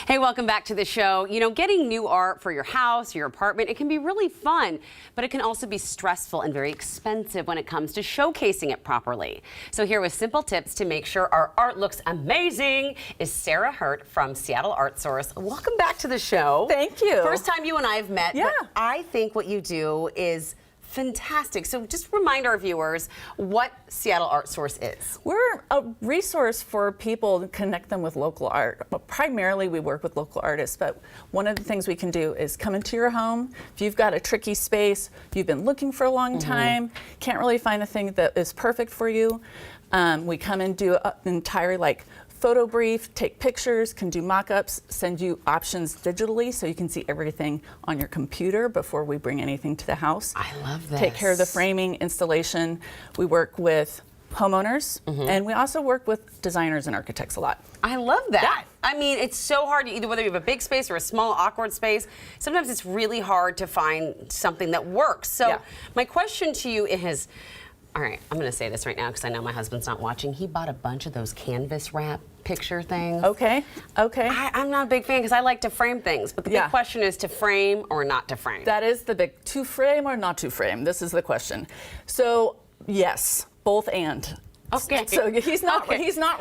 Hey, welcome back to the show. You know, getting new art for your house, your apartment, it can be really fun, but it can also be stressful and very expensive when it comes to showcasing it properly. So here with simple tips to make sure our art looks amazing is Sarah Hurt from Seattle Art Source. Welcome back to the show. Thank you. First time you and I have met, Yeah. but I think what you do is fantastic. So just remind our viewers what Seattle Art Source is. We're a resource for people to connect them with local art. But primarily we work with local artists, but one of the things we can do is come into your home. If you've got a tricky space, you've been looking for a long time, can't really find a thing that is perfect for you, we come and do an entire photo brief, take pictures, can do mock-ups, send you options digitally so you can see everything on your computer before we bring anything to the house. I love this. Take care of the framing, installation. We work with homeowners, and we also work with designers and architects a lot. I love that. Yeah. I mean, it's so hard, either whether you have a big space or a small, awkward space, sometimes it's really hard to find something that works. So Yeah. my question to you is, all right, I'm going to say this right now because I know my husband's not watching. He bought a bunch of those canvas wrap picture things. Okay, okay. I'm not a big fan because I like to frame things, but the big question is to frame or not to frame. That is the big, to frame or not to frame? This is the question. So yes, both and. Okay. So he's not Okay. wrong. He's not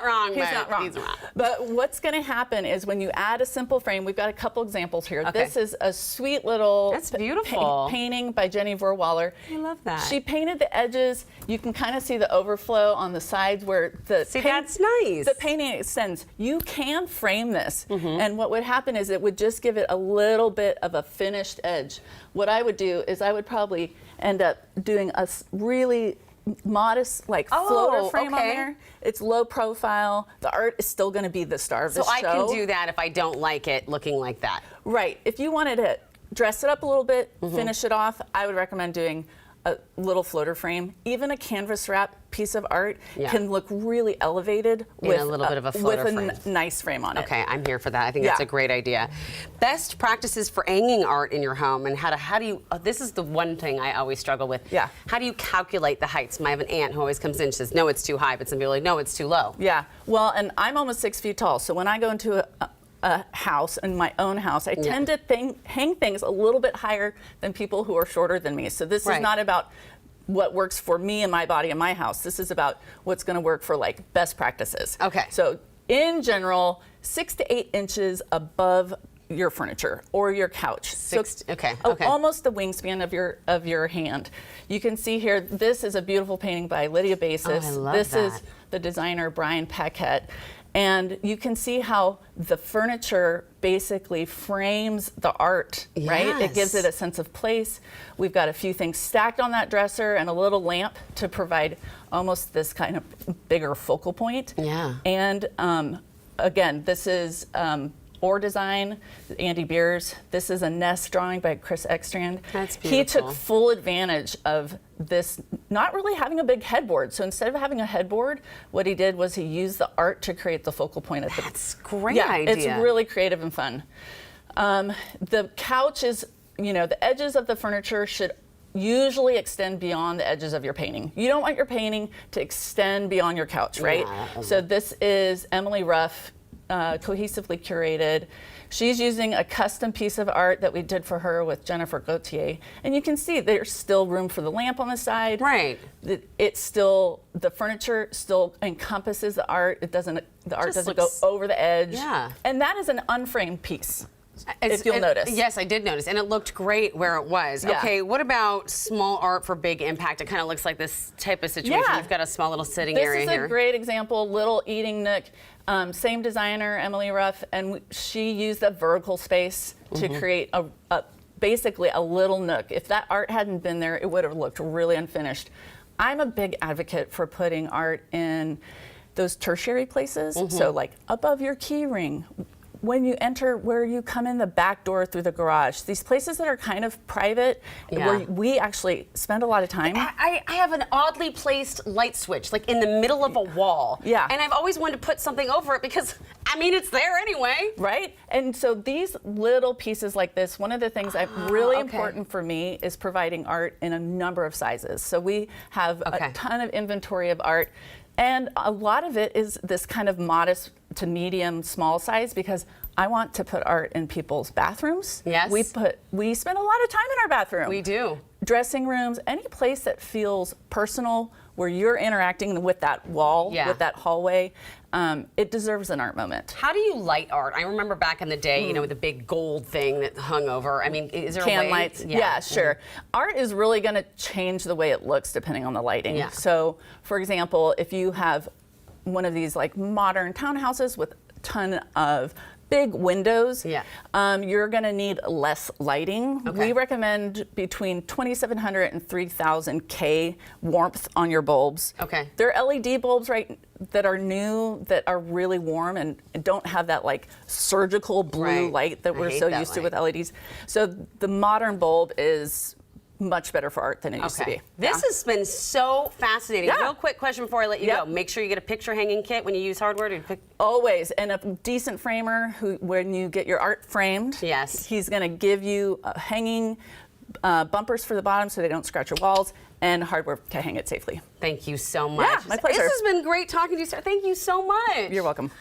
wrong, He's but not wrong. he's wrong. But what's going to happen is when you add a simple frame, we've got a couple examples here. Okay. This is a sweet little That's beautiful. painting by Jenny Verwaller. I love that. She painted the edges. You can kind of see the overflow on the sides where the that's nice. The painting extends. You can frame this, and what would happen is it would just give it a little bit of a finished edge. What I would do is I would probably end up doing a really modest floater frame on there. It's low profile. The art is still going to be the star of the So show. I can do that if I don't like it looking like that. Right. If you wanted to dress it up a little bit, finish it off, I would recommend doing a little floater frame. Even a canvas wrap piece of art can look really elevated with a little bit of a floater frame. Nice frame on it. Okay, I'm here for that. I think that's a great idea. Best practices for hanging art in your home, and how do you? This is the one thing I always struggle with. Yeah. How do you calculate the heights? I have an aunt who always comes in and says, "No, it's too high," but some people are like, "No, it's too low." Yeah. Well, and I'm almost 6 feet tall, so when I go into a house, in my own house, I tend to hang things a little bit higher than people who are shorter than me. So this is not about what works for me and my body in my house. This is about what's going to work for best practices. Okay. So in general, 6 to 8 inches above your furniture or your couch. Okay. Almost the wingspan of your hand. You can see here, this is a beautiful painting by Lydia Basis. Oh, I love this that. is the designer Brian Paquette. And you can see how the furniture basically frames the art, right? It gives it a sense of place. We've got a few things stacked on that dresser and a little lamp to provide almost this kind of bigger focal point. Yeah. And again, this is Or Design, Andy Beers. This is a nest drawing by Chris Ekstrand. That's He beautiful. took full advantage of this not really having a big headboard. So instead of having a headboard, what he did was he used the art to create the focal point. That's a great yeah, idea. it's really creative and fun. The couch is, the edges of the furniture should usually extend beyond the edges of your painting. You don't want your painting to extend beyond your couch, right? Yeah. So this is Emily Ruff, cohesively curated. She's using a custom piece of art that we did for her with Jennifer Gauthier. And you can see there's still room for the lamp on the side. Right. It's still, the furniture still encompasses the art. The art doesn't go over the edge. Yeah. And that is an unframed piece. If you'll notice. Yes, I did notice, and it looked great where it was. Yeah. Okay, what about small art for big impact? It kind of looks like this type of situation. Yeah. You've got a small little sitting area here. This is a great example, little eating nook. Same designer, Emily Ruff, and she used a vertical space to create basically a little nook. If that art hadn't been there, it would have looked really unfinished. I'm a big advocate for putting art in those tertiary places, so above your key ring, when you enter, where you come in the back door through the garage, these places that are kind of private, where we actually spend a lot of time. I have an oddly placed light switch, in the middle of a wall. Yeah. And I've always wanted to put something over it because, it's there anyway. Right? And so these little pieces like this, one of the things that really important for me is providing art in a number of sizes. So we have a ton of inventory of art. And a lot of it is this kind of modest to medium, small size, because I want to put art in people's bathrooms. Yes. We spend a lot of time in our bathroom. We do. Dressing rooms, any place that feels personal, where you're interacting with that wall, Yeah. with that hallway, it deserves an art moment. How do you light art? I remember back in the day, you know, with the big gold thing that hung over. I mean, is there a Can way? lights? Yeah, sure. Art is really going to change the way it looks depending on the lighting. Yeah. So, for example, if you have one of these like modern townhouses with a ton of big windows, Yeah. you're going to need less lighting. Okay. We recommend between 2,700 and 3,000 K warmth on your bulbs. Okay. They're LED bulbs that are new, that are really warm and don't have that like surgical blue Right. light that I we're hate so that used to light. with LEDs. So the modern bulb is much better for art than it used to be. This has been so fascinating. Yeah. Real quick question before I let you Yep. go. Make sure you get a picture hanging kit when you use hardware. Always, and a decent framer who, when you get your art framed, Yes. he's going to give you hanging bumpers for the bottom so they don't scratch your walls, and hardware to hang it safely. Thank you so much. Yeah, my pleasure. This has been great talking to you, sir. Thank you so much. You're welcome.